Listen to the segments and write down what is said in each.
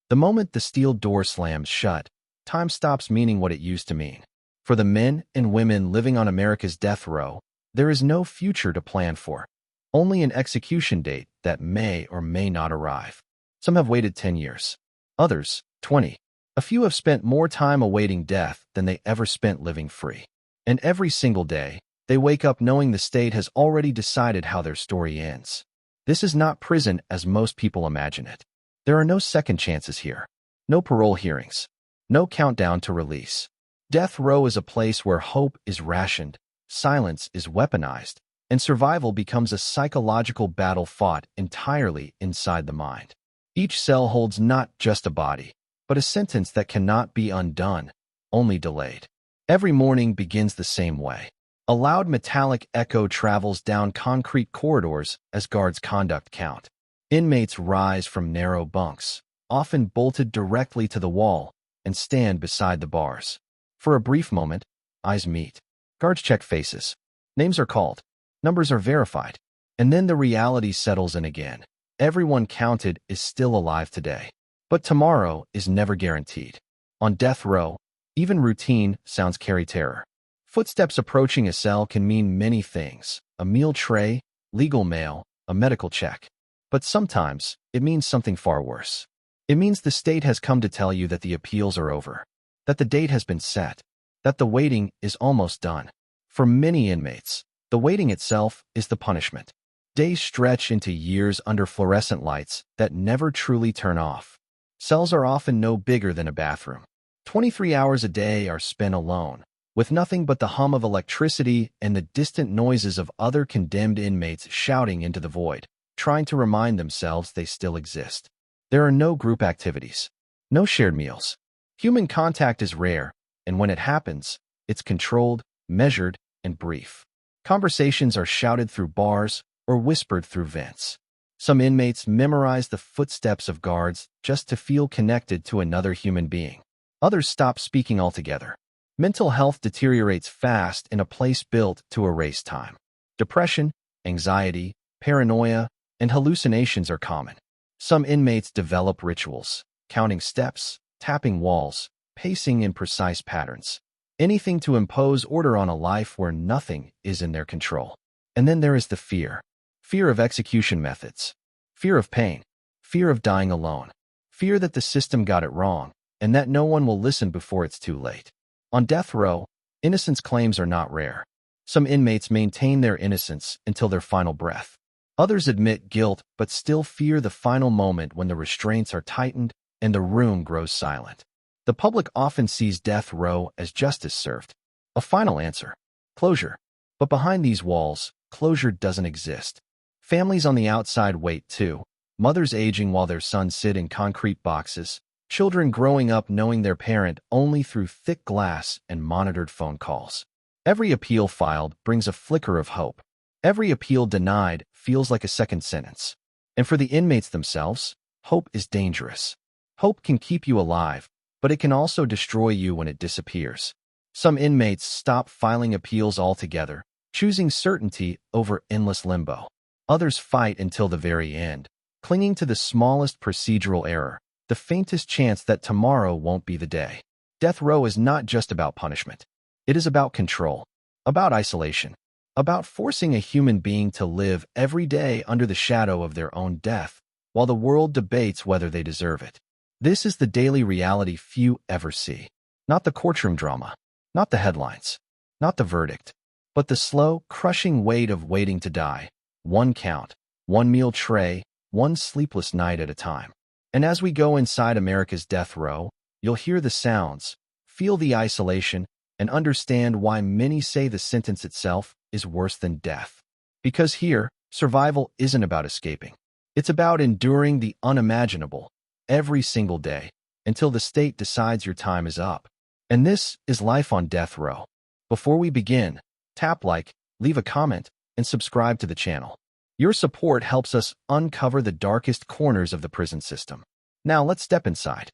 The moment the steel door slams shut, time stops meaning what it used to mean. For the men and women living on America's death row, there is no future to plan for, only an execution date that may or may not arrive. Some have waited 10 years, others 20. A few have spent more time awaiting death than they ever spent living free. And every single day, they wake up knowing the state has already decided how their story ends. This is not prison as most people imagine it. There are no second chances here, no parole hearings, no countdown to release. Death row is a place where hope is rationed, silence is weaponized, and survival becomes a psychological battle fought entirely inside the mind. Each cell holds not just a body, but a sentence that cannot be undone, only delayed. Every morning begins the same way. A loud metallic echo travels down concrete corridors as guards conduct count. Inmates rise from narrow bunks, often bolted directly to the wall, and stand beside the bars. For a brief moment, eyes meet. Guards check faces. Names are called. Numbers are verified. And then the reality settles in again. Everyone counted is still alive today. But tomorrow is never guaranteed. On death row, even routine sounds carry terror. Footsteps approaching a cell can mean many things: a meal tray, legal mail, a medical check. But sometimes, it means something far worse. It means the state has come to tell you that the appeals are over, that the date has been set, that the waiting is almost done. For many inmates, the waiting itself is the punishment. Days stretch into years under fluorescent lights that never truly turn off. Cells are often no bigger than a bathroom. 23 hours a day are spent alone, with nothing but the hum of electricity and the distant noises of other condemned inmates shouting into the void, trying to remind themselves they still exist. There are no group activities, no shared meals. Human contact is rare, and when it happens, it's controlled, measured, and brief. Conversations are shouted through bars or whispered through vents. Some inmates memorize the footsteps of guards just to feel connected to another human being. Others stop speaking altogether. Mental health deteriorates fast in a place built to erase time. Depression, anxiety, paranoia, and hallucinations are common. Some inmates develop rituals, counting steps, tapping walls, pacing in precise patterns. Anything to impose order on a life where nothing is in their control. And then there is the fear. Fear of execution methods. Fear of pain. Fear of dying alone. Fear that the system got it wrong, and that no one will listen before it's too late. On death row, innocence claims are not rare. Some inmates maintain their innocence until their final breath. Others admit guilt but still fear the final moment when the restraints are tightened and the room grows silent. The public often sees death row as justice served, a final answer, closure. But behind these walls, closure doesn't exist. Families on the outside wait too, mothers aging while their sons sit in concrete boxes, children growing up knowing their parent only through thick glass and monitored phone calls. Every appeal filed brings a flicker of hope. Every appeal denied feels like a second sentence. And for the inmates themselves, hope is dangerous. Hope can keep you alive, but it can also destroy you when it disappears. Some inmates stop filing appeals altogether, choosing certainty over endless limbo. Others fight until the very end, clinging to the smallest procedural error, the faintest chance that tomorrow won't be the day. Death row is not just about punishment. It is about control, about isolation, about forcing a human being to live every day under the shadow of their own death, while the world debates whether they deserve it. This is the daily reality few ever see. Not the courtroom drama, not the headlines, not the verdict, but the slow, crushing weight of waiting to die. One count, one meal tray, one sleepless night at a time. And as we go inside America's death row, you'll hear the sounds, feel the isolation, and understand why many say the sentence itself is worse than death. Because here, survival isn't about escaping. It's about enduring the unimaginable every single day until the state decides your time is up. And this is life on death row. Before we begin, tap like, leave a comment, and subscribe to the channel. Your support helps us uncover the darkest corners of the prison system. Now let's step inside.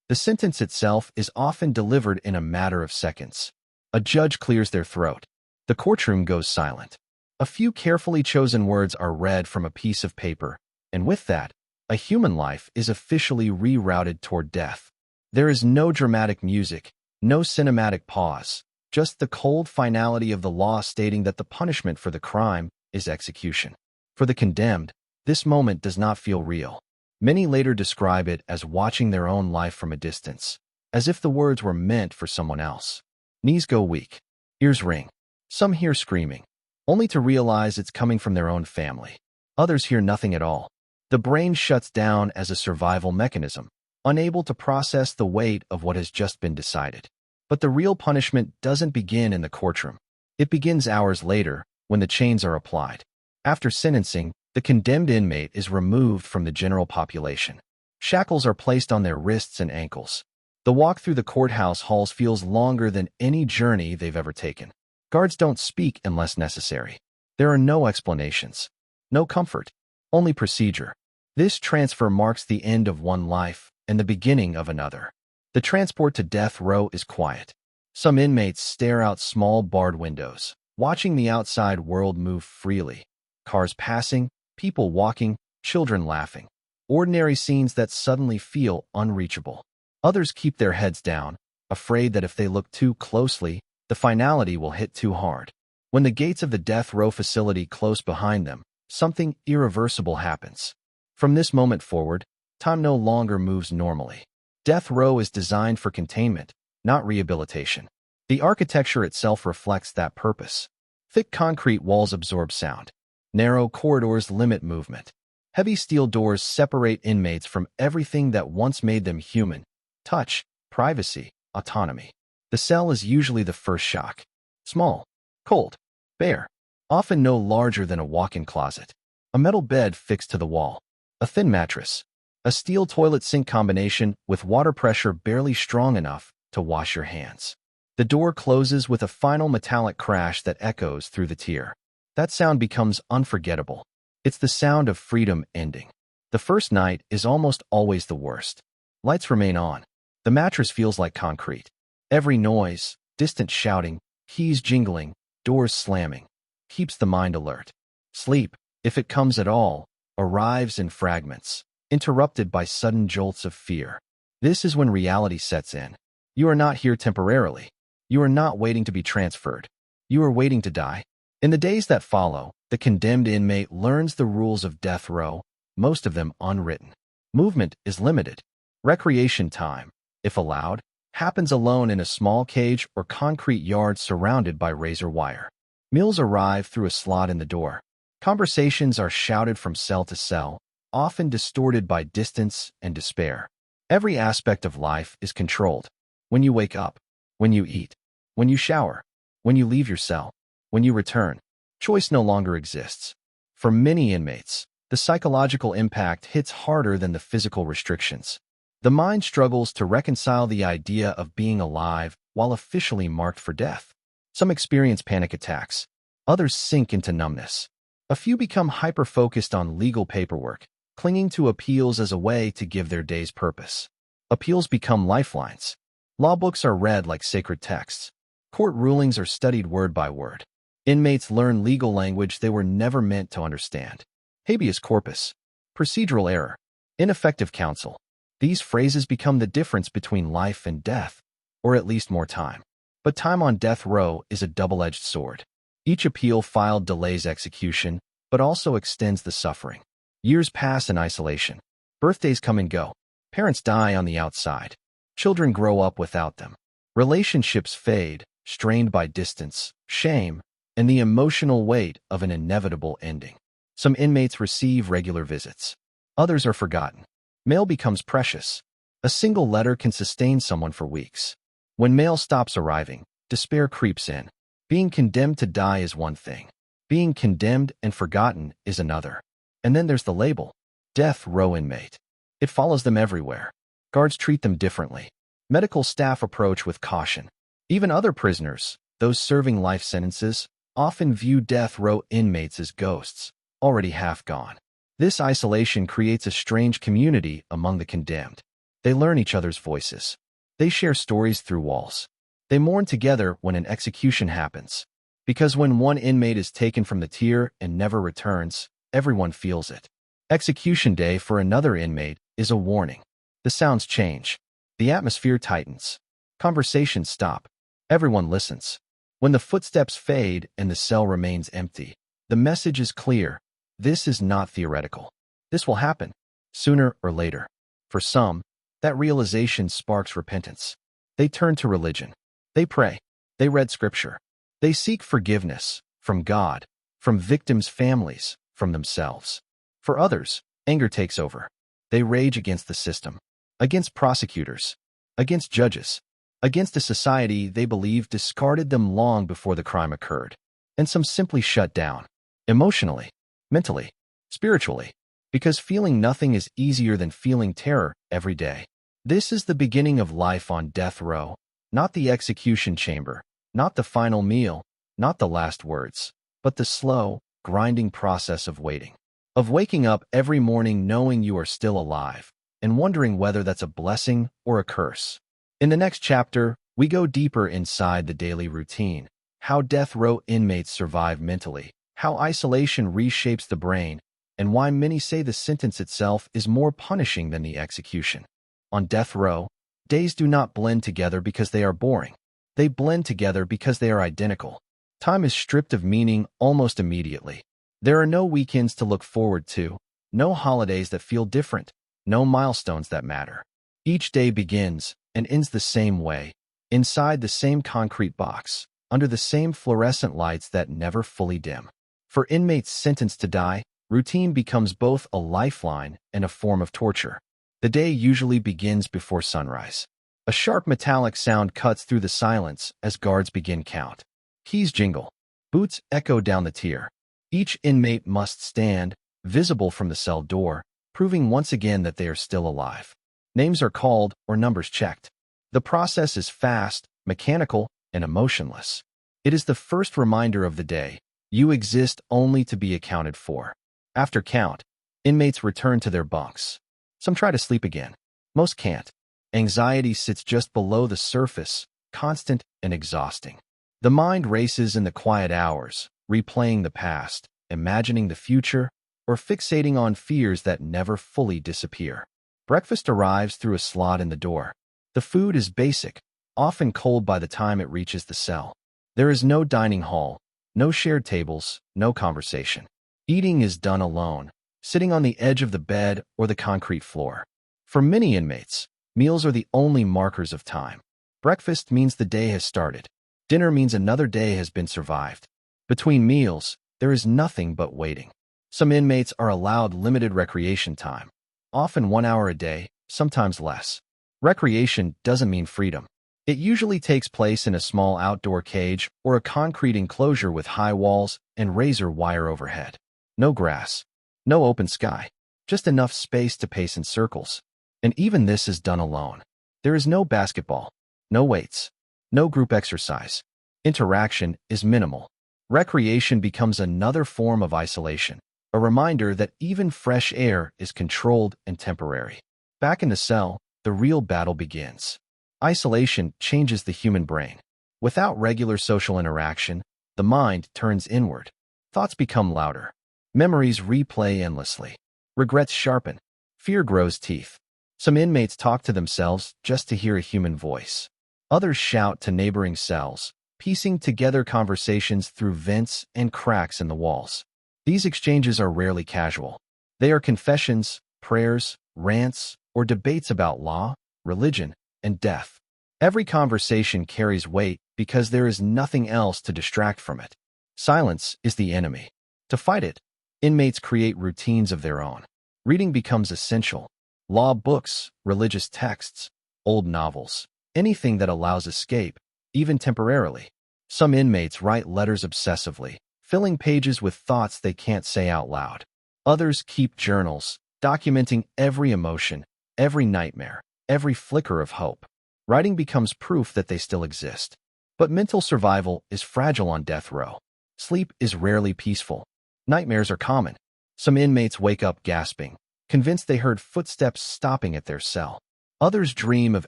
The sentence itself is often delivered in a matter of seconds. A judge clears their throat. The courtroom goes silent. A few carefully chosen words are read from a piece of paper, and with that, A human life is officially rerouted toward death. There is no dramatic music, no cinematic pause, just the cold finality of the law stating that the punishment for the crime is execution. For the condemned, this moment does not feel real. Many later describe it as watching their own life from a distance, as if the words were meant for someone else. Knees go weak, ears ring. Some hear screaming, only to realize it's coming from their own family. Others hear nothing at all. The brain shuts down as a survival mechanism, unable to process the weight of what has just been decided. But the real punishment doesn't begin in the courtroom. It begins hours later, when the chains are applied. After sentencing, the condemned inmate is removed from the general population. Shackles are placed on their wrists and ankles. The walk through the courthouse halls feels longer than any journey they've ever taken. Guards don't speak unless necessary. There are no explanations, no comfort, only procedure. This transfer marks the end of one life and the beginning of another. The transport to death row is quiet. Some inmates stare out small barred windows, watching the outside world move freely. Cars passing, people walking, children laughing. Ordinary scenes that suddenly feel unreachable. Others keep their heads down, afraid that if they look too closely, the finality will hit too hard. When the gates of the death row facility close behind them, something irreversible happens. From this moment forward, time no longer moves normally. Death row is designed for containment, not rehabilitation. The architecture itself reflects that purpose. Thick concrete walls absorb sound. Narrow corridors limit movement. Heavy steel doors separate inmates from everything that once made them human: touch, privacy, autonomy. The cell is usually the first shock. Small, cold, bare, often no larger than a walk-in closet. A metal bed fixed to the wall. A thin mattress. A steel toilet sink combination with water pressure barely strong enough to wash your hands. The door closes with a final metallic crash that echoes through the tier. That sound becomes unforgettable. It's the sound of freedom ending. The first night is almost always the worst. Lights remain on. The mattress feels like concrete. Every noise, distant shouting, keys jingling, doors slamming, keeps the mind alert. Sleep, if it comes at all, arrives in fragments, interrupted by sudden jolts of fear. This is when reality sets in. You are not here temporarily. You are not waiting to be transferred. You are waiting to die. In the days that follow, the condemned inmate learns the rules of death row, most of them unwritten. Movement is limited. Recreation time, if allowed, happens alone in a small cage or concrete yard surrounded by razor wire. Meals arrive through a slot in the door. Conversations are shouted from cell to cell, often distorted by distance and despair. Every aspect of life is controlled. When you wake up, when you eat, when you shower, when you leave your cell, when you return, choice no longer exists. For many inmates, the psychological impact hits harder than the physical restrictions. The mind struggles to reconcile the idea of being alive while officially marked for death. Some experience panic attacks. Others sink into numbness. A few become hyper-focused on legal paperwork, clinging to appeals as a way to give their days purpose. Appeals become lifelines. Law books are read like sacred texts. Court rulings are studied word by word. Inmates learn legal language they were never meant to understand. Habeas corpus, procedural error, ineffective counsel. These phrases become the difference between life and death, or at least more time. But time on death row is a double-edged sword. Each appeal filed delays execution, but also extends the suffering. Years pass in isolation. Birthdays come and go. Parents die on the outside. Children grow up without them. Relationships fade, strained by distance, shame, and the emotional weight of an inevitable ending. Some inmates receive regular visits. Others are forgotten. Mail becomes precious. A single letter can sustain someone for weeks. When mail stops arriving, despair creeps in. Being condemned to die is one thing. Being condemned and forgotten is another. And then there's the label, death row inmate. It follows them everywhere. Guards treat them differently. Medical staff approach with caution. Even other prisoners, those serving life sentences, often view death row inmates as ghosts, already half gone. This isolation creates a strange community among the condemned. They learn each other's voices. They share stories through walls. They mourn together when an execution happens. Because when one inmate is taken from the tier and never returns, everyone feels it. Execution day for another inmate is a warning. The sounds change. The atmosphere tightens. Conversations stop. Everyone listens. When the footsteps fade and the cell remains empty, the message is clear. This is not theoretical. This will happen, sooner or later. For some, that realization sparks repentance. They turn to religion. They pray. They read scripture. They seek forgiveness from God, from victims' families, from themselves. For others, anger takes over. They rage against the system, against prosecutors, against judges, against a society they believe discarded them long before the crime occurred. And some simply shut down, emotionally, mentally, spiritually, because feeling nothing is easier than feeling terror every day. This is the beginning of life on death row, not the execution chamber, not the final meal, not the last words, but the slow, grinding process of waiting. Of waking up every morning knowing you are still alive, and wondering whether that's a blessing or a curse. In the next chapter, we go deeper inside the daily routine, how death row inmates survive mentally, how isolation reshapes the brain, and why many say the sentence itself is more punishing than the execution. On death row, days do not blend together because they are boring. They blend together because they are identical. Time is stripped of meaning almost immediately. There are no weekends to look forward to, no holidays that feel different, no milestones that matter. Each day begins and ends the same way, inside the same concrete box, under the same fluorescent lights that never fully dim. For inmates sentenced to die, routine becomes both a lifeline and a form of torture. The day usually begins before sunrise. A sharp metallic sound cuts through the silence as guards begin count. Keys jingle. Boots echo down the tier. Each inmate must stand, visible from the cell door, proving once again that they are still alive. Names are called or numbers checked. The process is fast, mechanical, and emotionless. It is the first reminder of the day. You exist only to be accounted for. After count, inmates return to their bunks. Some try to sleep again. Most can't. Anxiety sits just below the surface, constant and exhausting. The mind races in the quiet hours, replaying the past, imagining the future, or fixating on fears that never fully disappear. Breakfast arrives through a slot in the door. The food is basic, often cold by the time it reaches the cell. There is no dining hall, no shared tables, no conversation. Eating is done alone, sitting on the edge of the bed or the concrete floor. For many inmates, meals are the only markers of time. Breakfast means the day has started. Dinner means another day has been survived. Between meals, there is nothing but waiting. Some inmates are allowed limited recreation time, often 1 hour a day, sometimes less. Recreation doesn't mean freedom. It usually takes place in a small outdoor cage or a concrete enclosure with high walls and razor wire overhead. No grass, no open sky, just enough space to pace in circles. And even this is done alone. There is no basketball, no weights, no group exercise. Interaction is minimal. Recreation becomes another form of isolation, a reminder that even fresh air is controlled and temporary. Back in the cell, the real battle begins. Isolation changes the human brain. Without regular social interaction, the mind turns inward. Thoughts become louder. Memories replay endlessly. Regrets sharpen. Fear grows teeth. Some inmates talk to themselves just to hear a human voice. Others shout to neighboring cells, piecing together conversations through vents and cracks in the walls. These exchanges are rarely casual. They are confessions, prayers, rants, or debates about law, religion, and death. Every conversation carries weight because there is nothing else to distract from it. Silence is the enemy. To fight it, inmates create routines of their own. Reading becomes essential. Law books, religious texts, old novels, anything that allows escape, even temporarily. Some inmates write letters obsessively, filling pages with thoughts they can't say out loud. Others keep journals, documenting every emotion, every nightmare, every flicker of hope. Writing becomes proof that they still exist. But mental survival is fragile on death row. Sleep is rarely peaceful. Nightmares are common. Some inmates wake up gasping, convinced they heard footsteps stopping at their cell. Others dream of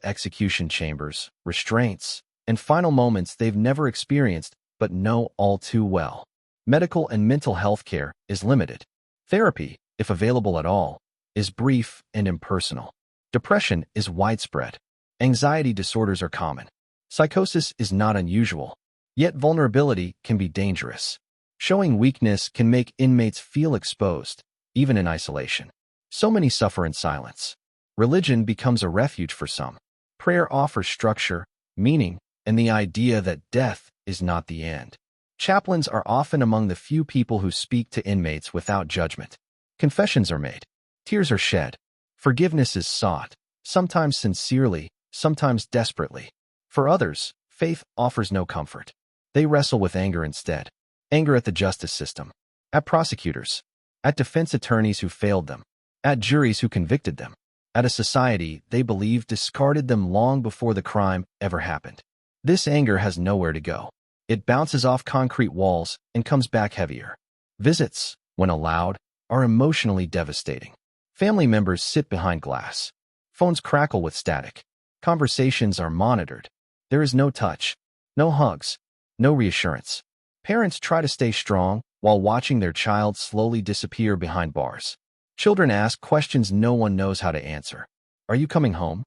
execution chambers, restraints, and final moments they've never experienced but know all too well. Medical and mental health care is limited. Therapy, if available at all, is brief and impersonal. Depression is widespread. Anxiety disorders are common. Psychosis is not unusual, yet vulnerability can be dangerous. Showing weakness can make inmates feel exposed, even in isolation. So many suffer in silence. Religion becomes a refuge for some. Prayer offers structure, meaning, and the idea that death is not the end. Chaplains are often among the few people who speak to inmates without judgment. Confessions are made. Tears are shed. Forgiveness is sought, sometimes sincerely, sometimes desperately. For others, faith offers no comfort. They wrestle with anger instead. Anger at the justice system, at prosecutors, at defense attorneys who failed them, at juries who convicted them, at a society they believe discarded them long before the crime ever happened. This anger has nowhere to go. It bounces off concrete walls and comes back heavier. Visits, when allowed, are emotionally devastating. Family members sit behind glass. Phones crackle with static. Conversations are monitored. There is no touch, no hugs, no reassurance. Parents try to stay strong while watching their child slowly disappear behind bars. Children ask questions no one knows how to answer. Are you coming home?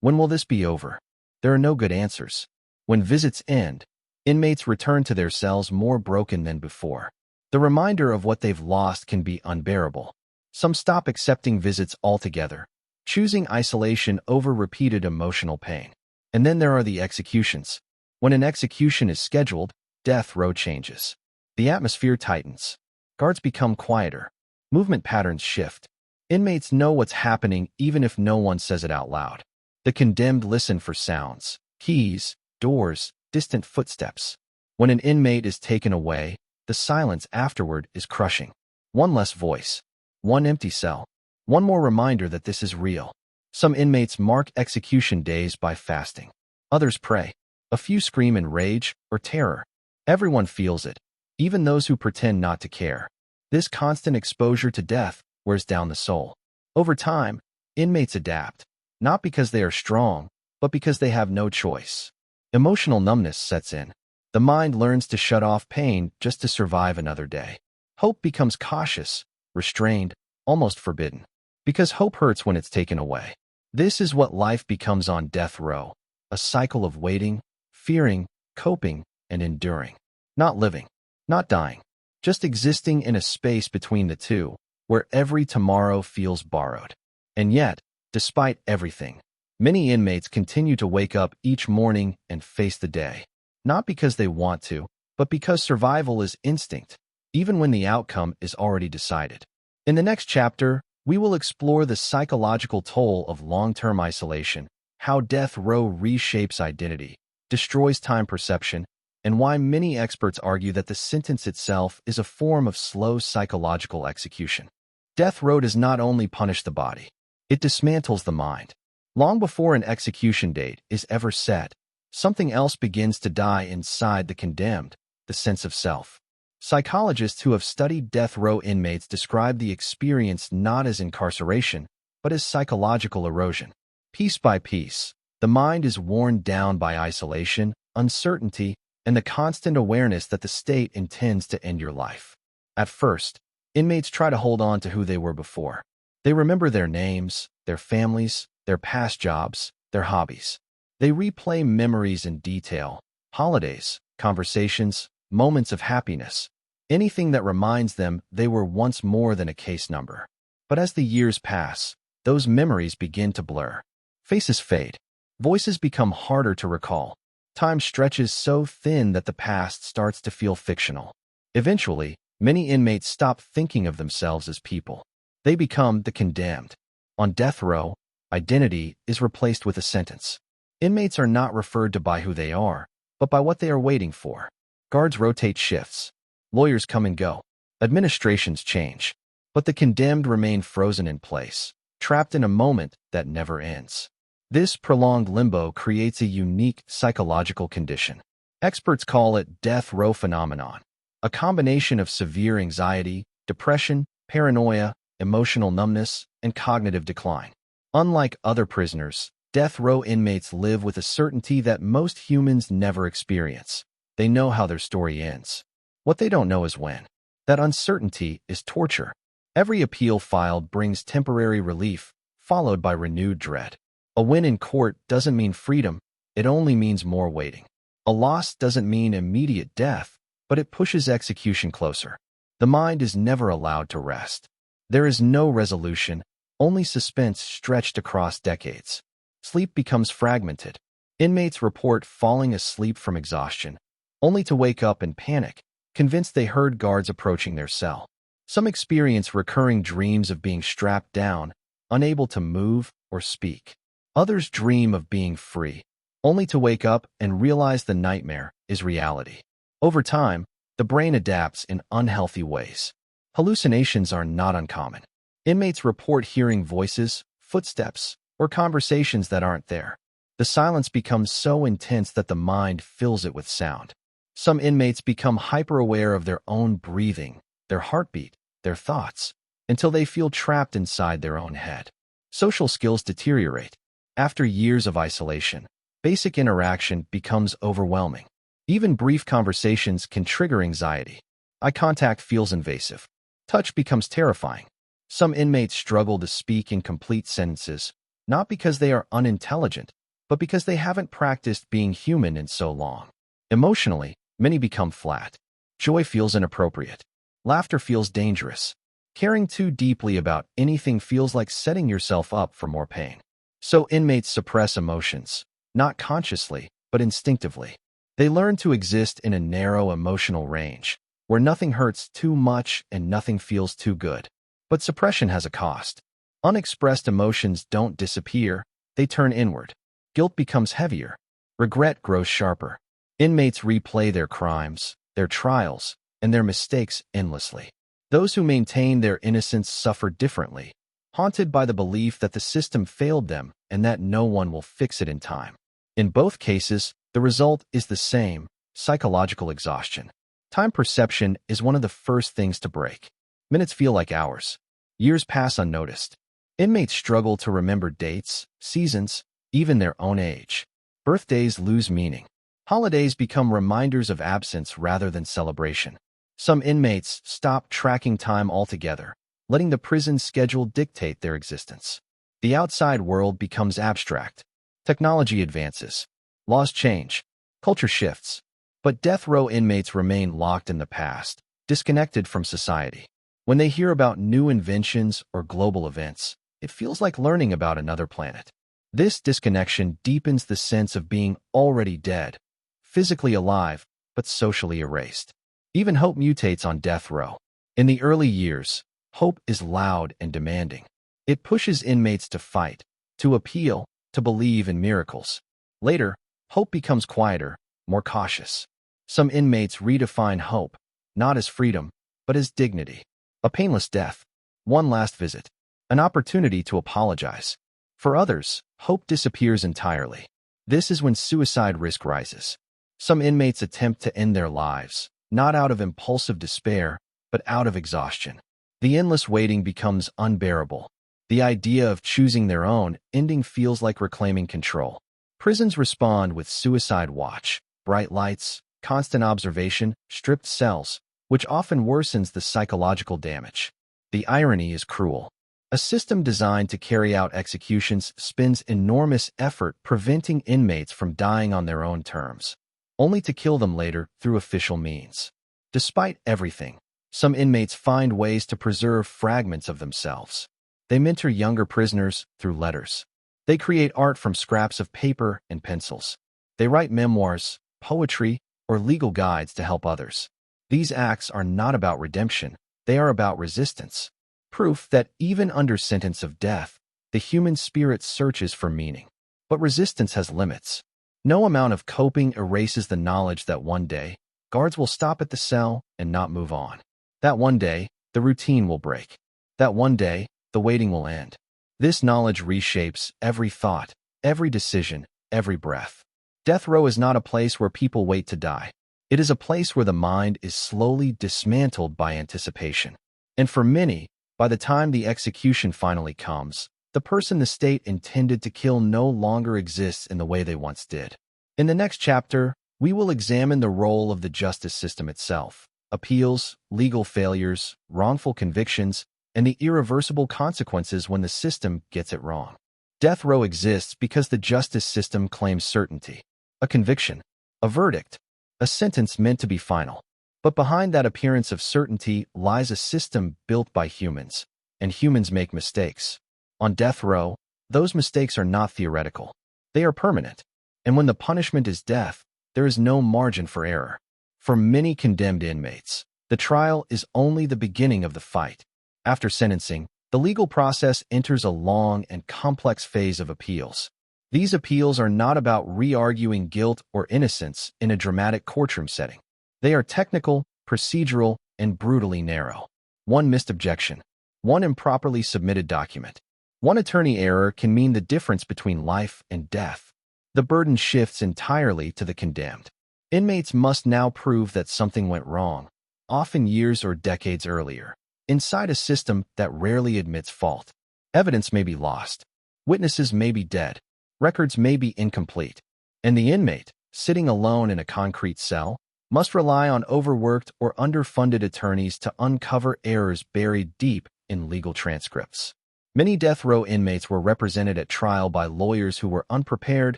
When will this be over? There are no good answers. When visits end, inmates return to their cells more broken than before. The reminder of what they've lost can be unbearable. Some stop accepting visits altogether, choosing isolation over repeated emotional pain. And then there are the executions. When an execution is scheduled, death row changes. The atmosphere tightens. Guards become quieter. Movement patterns shift. Inmates know what's happening even if no one says it out loud. The condemned listen for sounds, keys, doors, distant footsteps. When an inmate is taken away, the silence afterward is crushing. One less voice. One empty cell. One more reminder that this is real. Some inmates mark execution days by fasting. Others pray. A few scream in rage or terror. Everyone feels it, even those who pretend not to care. This constant exposure to death wears down the soul. Over time, inmates adapt, not because they are strong, but because they have no choice. Emotional numbness sets in. The mind learns to shut off pain just to survive another day. Hope becomes cautious, restrained, almost forbidden. Because hope hurts when it's taken away. This is what life becomes on death row, a cycle of waiting, fearing, coping, and enduring. Not living, not dying, just existing in a space between the two, where every tomorrow feels borrowed. And yet, despite everything, many inmates continue to wake up each morning and face the day. Not because they want to, but because survival is instinct, even when the outcome is already decided. In the next chapter, we will explore the psychological toll of long-term isolation, how death row reshapes identity, destroys time perception, and why many experts argue that the sentence itself is a form of slow psychological execution. Death row does not only punish the body, it dismantles the mind. Long before an execution date is ever set, something else begins to die inside the condemned, the sense of self. Psychologists who have studied death row inmates describe the experience not as incarceration, but as psychological erosion. Piece by piece, the mind is worn down by isolation, uncertainty, and the constant awareness that the state intends to end your life. At first, inmates try to hold on to who they were before. They remember their names, their families, their past jobs, their hobbies. They replay memories in detail, holidays, conversations, moments of happiness, anything that reminds them they were once more than a case number. But as the years pass, those memories begin to blur. Faces fade. Voices become harder to recall. Time stretches so thin that the past starts to feel fictional. Eventually, many inmates stop thinking of themselves as people. They become the condemned. On death row, identity is replaced with a sentence. Inmates are not referred to by who they are, but by what they are waiting for. Guards rotate shifts. Lawyers come and go. Administrations change. But the condemned remain frozen in place, trapped in a moment that never ends. This prolonged limbo creates a unique psychological condition. Experts call it death row phenomenon, a combination of severe anxiety, depression, paranoia, emotional numbness, and cognitive decline. Unlike other prisoners, death row inmates live with a certainty that most humans never experience. They know how their story ends. What they don't know is when. That uncertainty is torture. Every appeal filed brings temporary relief, followed by renewed dread. A win in court doesn't mean freedom, it only means more waiting. A loss doesn't mean immediate death, but it pushes execution closer. The mind is never allowed to rest. There is no resolution, only suspense stretched across decades. Sleep becomes fragmented. Inmates report falling asleep from exhaustion, only to wake up in panic, convinced they heard guards approaching their cell. Some experience recurring dreams of being strapped down, unable to move or speak. Others dream of being free, only to wake up and realize the nightmare is reality. Over time, the brain adapts in unhealthy ways. Hallucinations are not uncommon. Inmates report hearing voices, footsteps, or conversations that aren't there. The silence becomes so intense that the mind fills it with sound. Some inmates become hyper-aware of their own breathing, their heartbeat, their thoughts, until they feel trapped inside their own head. Social skills deteriorate. After years of isolation, basic interaction becomes overwhelming. Even brief conversations can trigger anxiety. Eye contact feels invasive. Touch becomes terrifying. Some inmates struggle to speak in complete sentences, not because they are unintelligent, but because they haven't practiced being human in so long. Emotionally, many become flat. Joy feels inappropriate. Laughter feels dangerous. Caring too deeply about anything feels like setting yourself up for more pain. So inmates suppress emotions, not consciously, but instinctively. They learn to exist in a narrow emotional range, where nothing hurts too much and nothing feels too good. But suppression has a cost. Unexpressed emotions don't disappear, they turn inward. Guilt becomes heavier. Regret grows sharper. Inmates replay their crimes, their trials, and their mistakes endlessly. Those who maintain their innocence suffer differently, haunted by the belief that the system failed them and that no one will fix it in time. In both cases, the result is the same: psychological exhaustion. Time perception is one of the first things to break. Minutes feel like hours. Years pass unnoticed. Inmates struggle to remember dates, seasons, even their own age. Birthdays lose meaning. Holidays become reminders of absence rather than celebration. Some inmates stop tracking time altogether, letting the prison schedule dictate their existence. The outside world becomes abstract. Technology advances. Laws change. Culture shifts. But death row inmates remain locked in the past, disconnected from society. When they hear about new inventions or global events, it feels like learning about another planet. This disconnection deepens the sense of being already dead, physically alive, but socially erased. Even hope mutates on death row. In the early years, hope is loud and demanding. It pushes inmates to fight, to appeal, to believe in miracles. Later, hope becomes quieter, more cautious. Some inmates redefine hope, not as freedom, but as dignity. A painless death, one last visit, an opportunity to apologize. For others, hope disappears entirely. This is when suicide risk rises. Some inmates attempt to end their lives, not out of impulsive despair, but out of exhaustion. The endless waiting becomes unbearable. The idea of choosing their own ending feels like reclaiming control. Prisons respond with suicide watch, bright lights, constant observation, stripped cells, which often worsens the psychological damage. The irony is cruel. A system designed to carry out executions spends enormous effort preventing inmates from dying on their own terms, only to kill them later through official means. Despite everything, some inmates find ways to preserve fragments of themselves. They mentor younger prisoners through letters. They create art from scraps of paper and pencils. They write memoirs, poetry, or legal guides to help others. These acts are not about redemption, they are about resistance. Proof that even under sentence of death, the human spirit searches for meaning. But resistance has limits. No amount of coping erases the knowledge that one day, guards will stop at the cell and not move on. That one day, the routine will break. That one day, the waiting will end. This knowledge reshapes every thought, every decision, every breath. Death row is not a place where people wait to die. It is a place where the mind is slowly dismantled by anticipation. And for many, by the time the execution finally comes, the person the state intended to kill no longer exists in the way they once did. In the next chapter, we will examine the role of the justice system itself: appeals, legal failures, wrongful convictions, and the irreversible consequences when the system gets it wrong. Death row exists because the justice system claims certainty, a conviction, a verdict, a sentence meant to be final. But behind that appearance of certainty lies a system built by humans, and humans make mistakes. On death row, those mistakes are not theoretical. They are permanent. And when the punishment is death, there is no margin for error. For many condemned inmates, the trial is only the beginning of the fight. After sentencing, the legal process enters a long and complex phase of appeals. These appeals are not about re-arguing guilt or innocence in a dramatic courtroom setting. They are technical, procedural, and brutally narrow. One missed objection, one improperly submitted document, one attorney error can mean the difference between life and death. The burden shifts entirely to the condemned. Inmates must now prove that something went wrong, often years or decades earlier, inside a system that rarely admits fault. Evidence may be lost, witnesses may be dead, records may be incomplete, and the inmate, sitting alone in a concrete cell, must rely on overworked or underfunded attorneys to uncover errors buried deep in legal transcripts. Many death row inmates were represented at trial by lawyers who were unprepared,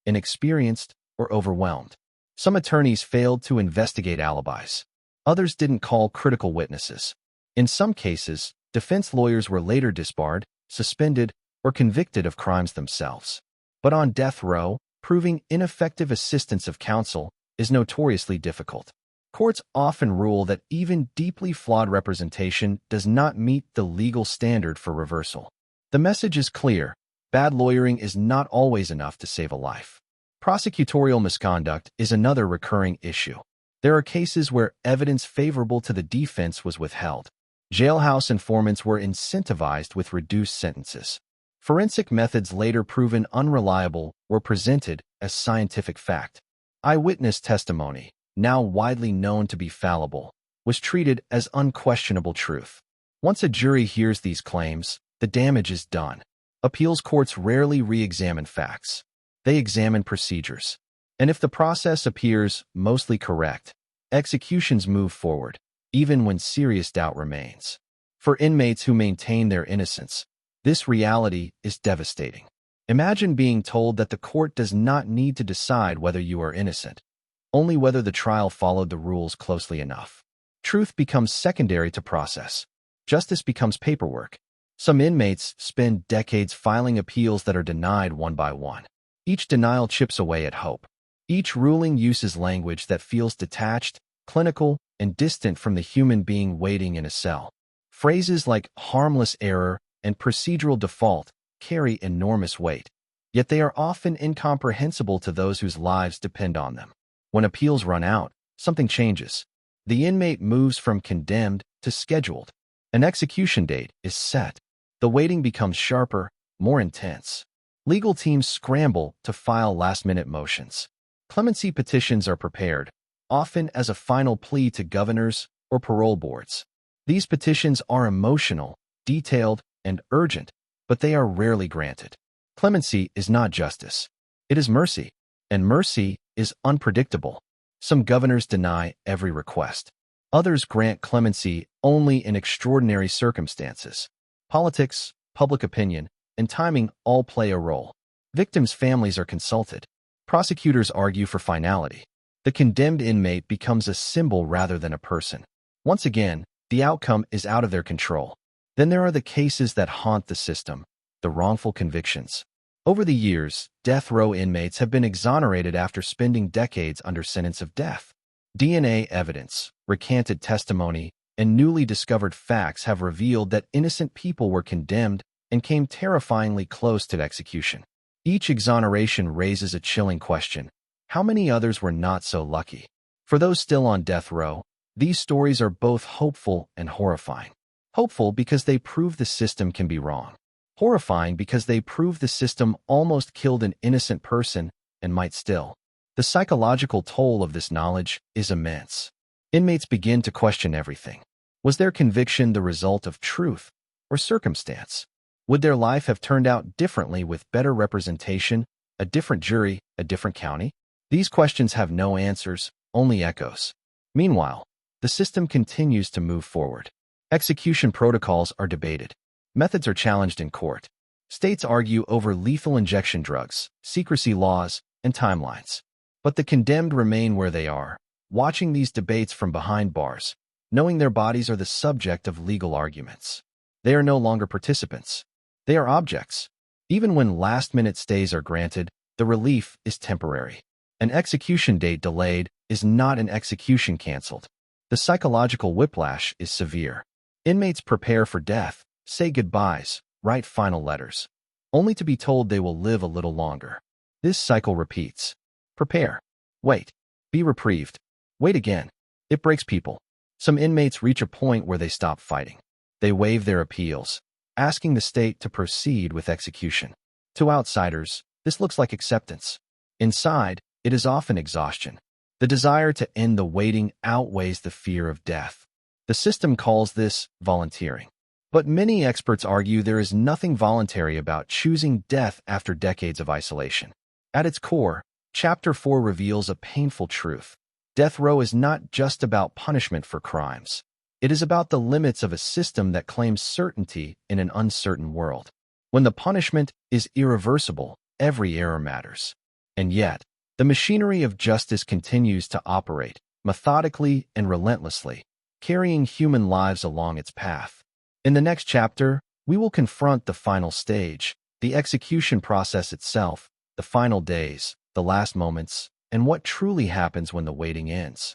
inexperienced, or overwhelmed. Some attorneys failed to investigate alibis. Others didn't call critical witnesses. In some cases, defense lawyers were later disbarred, suspended, or convicted of crimes themselves. But on death row, proving ineffective assistance of counsel is notoriously difficult. Courts often rule that even deeply flawed representation does not meet the legal standard for reversal. The message is clear: bad lawyering is not always enough to save a life. Prosecutorial misconduct is another recurring issue. There are cases where evidence favorable to the defense was withheld. Jailhouse informants were incentivized with reduced sentences. Forensic methods later proven unreliable were presented as scientific fact. Eyewitness testimony, now widely known to be fallible, was treated as unquestionable truth. Once a jury hears these claims, the damage is done. Appeals courts rarely re-examine facts. They examine procedures. And if the process appears mostly correct, executions move forward, even when serious doubt remains. For inmates who maintain their innocence, this reality is devastating. Imagine being told that the court does not need to decide whether you are innocent, only whether the trial followed the rules closely enough. Truth becomes secondary to process. Justice becomes paperwork. Some inmates spend decades filing appeals that are denied one by one. Each denial chips away at hope. Each ruling uses language that feels detached, clinical, and distant from the human being waiting in a cell. Phrases like harmless error and procedural default carry enormous weight, yet they are often incomprehensible to those whose lives depend on them. When appeals run out, something changes. The inmate moves from condemned to scheduled. An execution date is set. The waiting becomes sharper, more intense. Legal teams scramble to file last-minute motions. Clemency petitions are prepared, often as a final plea to governors or parole boards. These petitions are emotional, detailed, and urgent, but they are rarely granted. Clemency is not justice. It is mercy, and mercy is unpredictable. Some governors deny every request. Others grant clemency only in extraordinary circumstances. Politics, public opinion, and timing all play a role. Victims' families are consulted. Prosecutors argue for finality. The condemned inmate becomes a symbol rather than a person. Once again, the outcome is out of their control. Then there are the cases that haunt the system, the wrongful convictions. Over the years, death row inmates have been exonerated after spending decades under sentence of death. DNA evidence, recanted testimony, and newly discovered facts have revealed that innocent people were condemned and came terrifyingly close to execution. Each exoneration raises a chilling question: how many others were not so lucky? For those still on death row, these stories are both hopeful and horrifying. Hopeful because they prove the system can be wrong. Horrifying because they prove the system almost killed an innocent person and might still. The psychological toll of this knowledge is immense. Inmates begin to question everything. Was their conviction the result of truth or circumstance? Would their life have turned out differently with better representation, a different jury, a different county? These questions have no answers, only echoes. Meanwhile, the system continues to move forward. Execution protocols are debated. Methods are challenged in court. States argue over lethal injection drugs, secrecy laws, and timelines. But the condemned remain where they are, watching these debates from behind bars, knowing their bodies are the subject of legal arguments. They are no longer participants. They are objects. Even when last-minute stays are granted, the relief is temporary. An execution date delayed is not an execution canceled. The psychological whiplash is severe. Inmates prepare for death, say goodbyes, write final letters, only to be told they will live a little longer. This cycle repeats. Prepare. Wait. Be reprieved. Wait again. It breaks people. Some inmates reach a point where they stop fighting. They waive their appeals, asking the state to proceed with execution. To outsiders, this looks like acceptance. Inside, it is often exhaustion. The desire to end the waiting outweighs the fear of death. The system calls this volunteering. But many experts argue there is nothing voluntary about choosing death after decades of isolation. At its core, Chapter 4 reveals a painful truth. Death row is not just about punishment for crimes. It is about the limits of a system that claims certainty in an uncertain world. When the punishment is irreversible, every error matters. And yet, the machinery of justice continues to operate, methodically and relentlessly, carrying human lives along its path. In the next chapter, we will confront the final stage, the execution process itself, the final days, the last moments, and what truly happens when the waiting ends.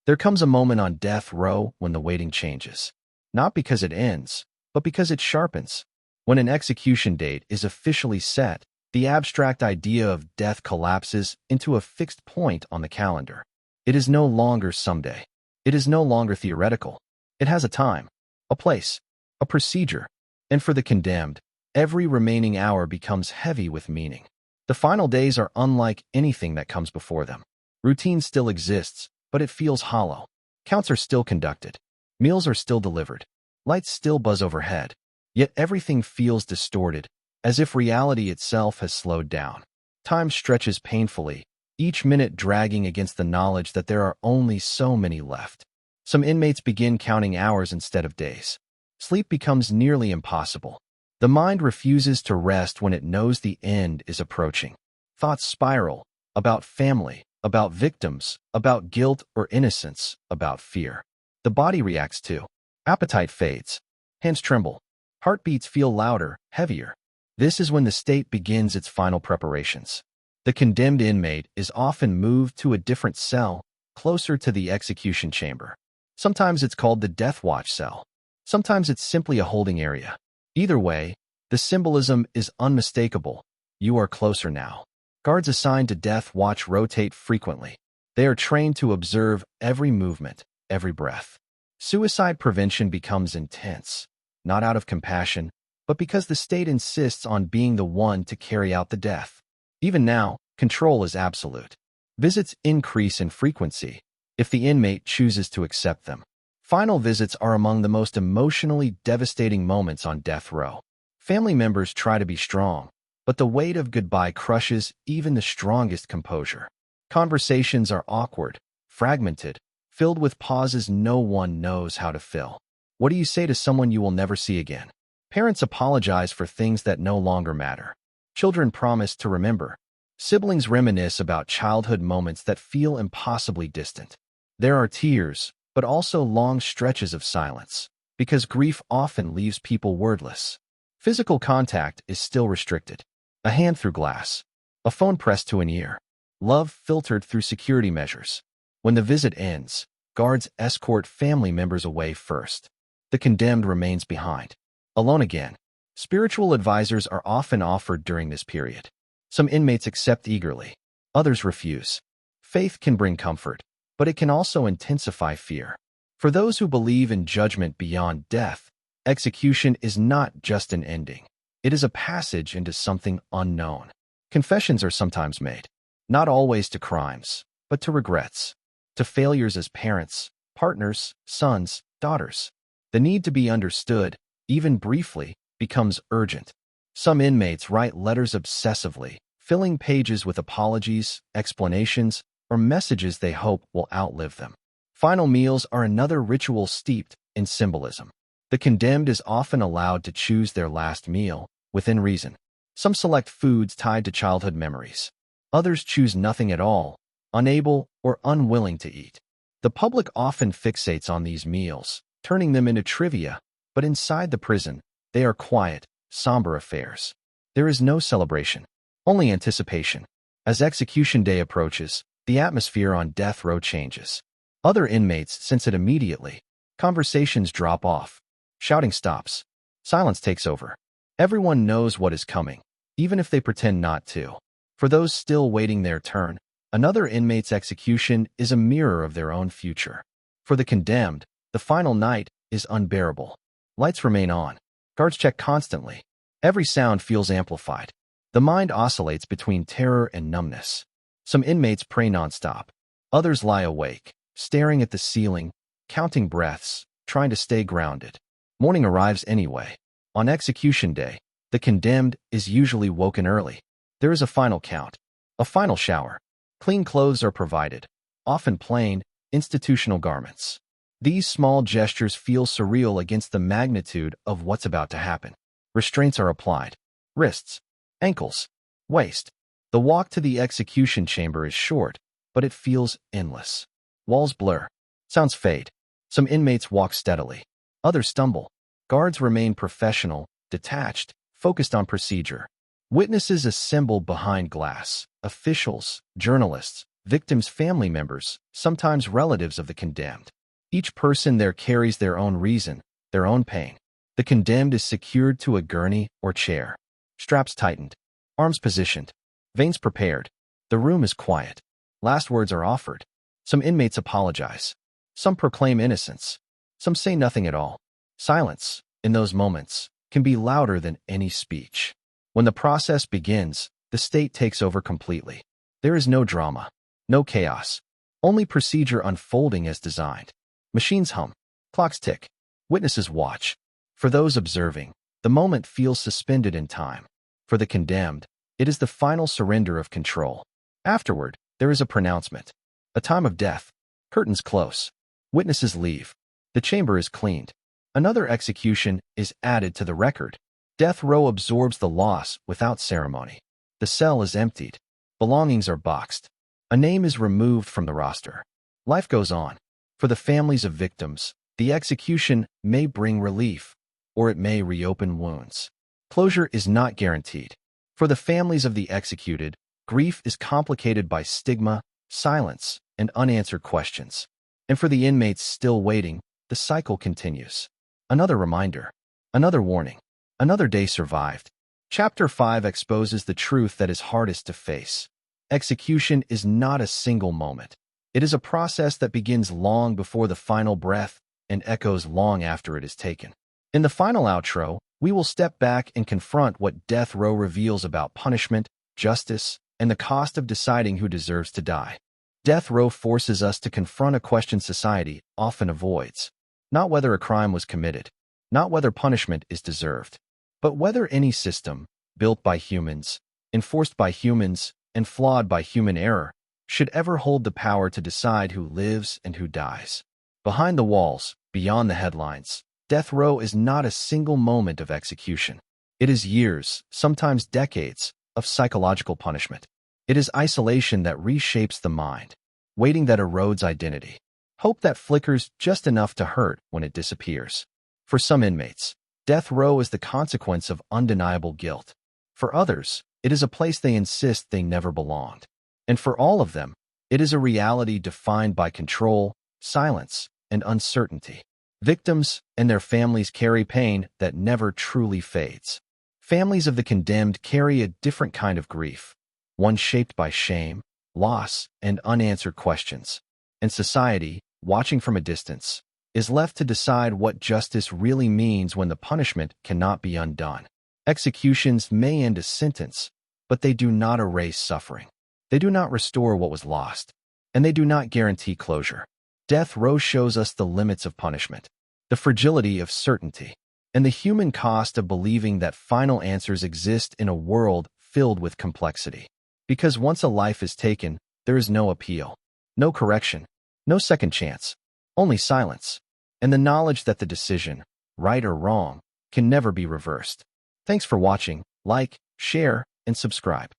There comes a moment on death row when the waiting changes. Not because it ends, but because it sharpens. When an execution date is officially set, the abstract idea of death collapses into a fixed point on the calendar. It is no longer someday. It is no longer theoretical. It has a time, a place, a procedure. And for the condemned, every remaining hour becomes heavy with meaning. The final days are unlike anything that comes before them. Routine still exists, but it feels hollow. Counts are still conducted. Meals are still delivered. Lights still buzz overhead. Yet everything feels distorted, as if reality itself has slowed down. Time stretches painfully, each minute dragging against the knowledge that there are only so many left. Some inmates begin counting hours instead of days. Sleep becomes nearly impossible. The mind refuses to rest when it knows the end is approaching. Thoughts spiral about family, about victims, about guilt or innocence, about fear. The body reacts too. Appetite fades. Hands tremble. Heartbeats feel louder, heavier. This is when the state begins its final preparations. The condemned inmate is often moved to a different cell, closer to the execution chamber. Sometimes it's called the death watch cell. Sometimes it's simply a holding area. Either way, the symbolism is unmistakable. You are closer now. Guards assigned to death watch rotate frequently. They are trained to observe every movement, every breath. Suicide prevention becomes intense, not out of compassion, but because the state insists on being the one to carry out the death. Even now, control is absolute. Visits increase in frequency if the inmate chooses to accept them. Final visits are among the most emotionally devastating moments on death row. Family members try to be strong, but the weight of goodbye crushes even the strongest composure. Conversations are awkward, fragmented, filled with pauses no one knows how to fill. What do you say to someone you will never see again? Parents apologize for things that no longer matter. Children promise to remember. Siblings reminisce about childhood moments that feel impossibly distant. There are tears, but also long stretches of silence, because grief often leaves people wordless. Physical contact is still restricted. A hand through glass, a phone pressed to an ear, love filtered through security measures. When the visit ends, guards escort family members away first. The condemned remains behind, alone again. Spiritual advisors are often offered during this period. Some inmates accept eagerly, others refuse. Faith can bring comfort, but it can also intensify fear. For those who believe in judgment beyond death, execution is not just an ending. It is a passage into something unknown. Confessions are sometimes made, not always to crimes, but to regrets, to failures as parents, partners, sons, daughters. The need to be understood, even briefly, becomes urgent. Some inmates write letters obsessively, filling pages with apologies, explanations, or messages they hope will outlive them. Final meals are another ritual steeped in symbolism. The condemned is often allowed to choose their last meal, within reason. Some select foods tied to childhood memories. Others choose nothing at all, unable or unwilling to eat. The public often fixates on these meals, turning them into trivia, but inside the prison, they are quiet, somber affairs. There is no celebration, only anticipation. As execution day approaches, the atmosphere on death row changes. Other inmates sense it immediately. Conversations drop off. Shouting stops. Silence takes over. Everyone knows what is coming, even if they pretend not to. For those still waiting their turn, another inmate's execution is a mirror of their own future. For the condemned, the final night is unbearable. Lights remain on. Guards check constantly. Every sound feels amplified. The mind oscillates between terror and numbness. Some inmates pray nonstop. Others lie awake, staring at the ceiling, counting breaths, trying to stay grounded. Morning arrives anyway. On execution day, the condemned is usually woken early. There is a final count, a final shower. Clean clothes are provided, often plain, institutional garments. These small gestures feel surreal against the magnitude of what's about to happen. Restraints are applied. Wrists, ankles, waist. The walk to the execution chamber is short, but it feels endless. Walls blur. Sounds fade. Some inmates walk steadily. Others stumble. Guards remain professional, detached, focused on procedure. Witnesses assemble behind glass. Officials, journalists, victims' family members, sometimes relatives of the condemned. Each person there carries their own reason, their own pain. The condemned is secured to a gurney or chair. Straps tightened. Arms positioned. Veins prepared. The room is quiet. Last words are offered. Some inmates apologize. Some proclaim innocence. Some say nothing at all. Silence, in those moments, can be louder than any speech. When the process begins, the state takes over completely. There is no drama, no chaos, only procedure unfolding as designed. Machines hum. Clocks tick. Witnesses watch. For those observing, the moment feels suspended in time. For the condemned, it is the final surrender of control. Afterward, there is a pronouncement. A time of death. Curtains close. Witnesses leave. The chamber is cleaned. Another execution is added to the record. Death row absorbs the loss without ceremony. The cell is emptied. Belongings are boxed. A name is removed from the roster. Life goes on. For the families of victims, the execution may bring relief, or it may reopen wounds. Closure is not guaranteed. For the families of the executed, grief is complicated by stigma, silence, and unanswered questions. And for the inmates still waiting, the cycle continues. Another reminder. Another warning. Another day survived. Chapter 5 exposes the truth that is hardest to face. Execution is not a single moment. It is a process that begins long before the final breath and echoes long after it is taken. In the final outro, we will step back and confront what death row reveals about punishment, justice, and the cost of deciding who deserves to die. Death row forces us to confront a question society often avoids. Not whether a crime was committed, not whether punishment is deserved, but whether any system, built by humans, enforced by humans, and flawed by human error, should ever hold the power to decide who lives and who dies. Behind the walls, beyond the headlines, death row is not a single moment of execution. It is years, sometimes decades, of psychological punishment. It is isolation that reshapes the mind, waiting that erodes identity, hope that flickers just enough to hurt when it disappears. For some inmates, death row is the consequence of undeniable guilt. For others, it is a place they insist they never belonged. And for all of them, it is a reality defined by control, silence, and uncertainty. Victims and their families carry pain that never truly fades. Families of the condemned carry a different kind of grief, one shaped by shame, loss, and unanswered questions. And society, watching from a distance, is left to decide what justice really means when the punishment cannot be undone. Executions may end a sentence, but they do not erase suffering. They do not restore what was lost, and they do not guarantee closure. Death row shows us the limits of punishment, the fragility of certainty, and the human cost of believing that final answers exist in a world filled with complexity. Because once a life is taken, there is no appeal, no correction, no second chance, only silence, and the knowledge that the decision, right or wrong, can never be reversed. Thanks for watching. Like, share, and subscribe.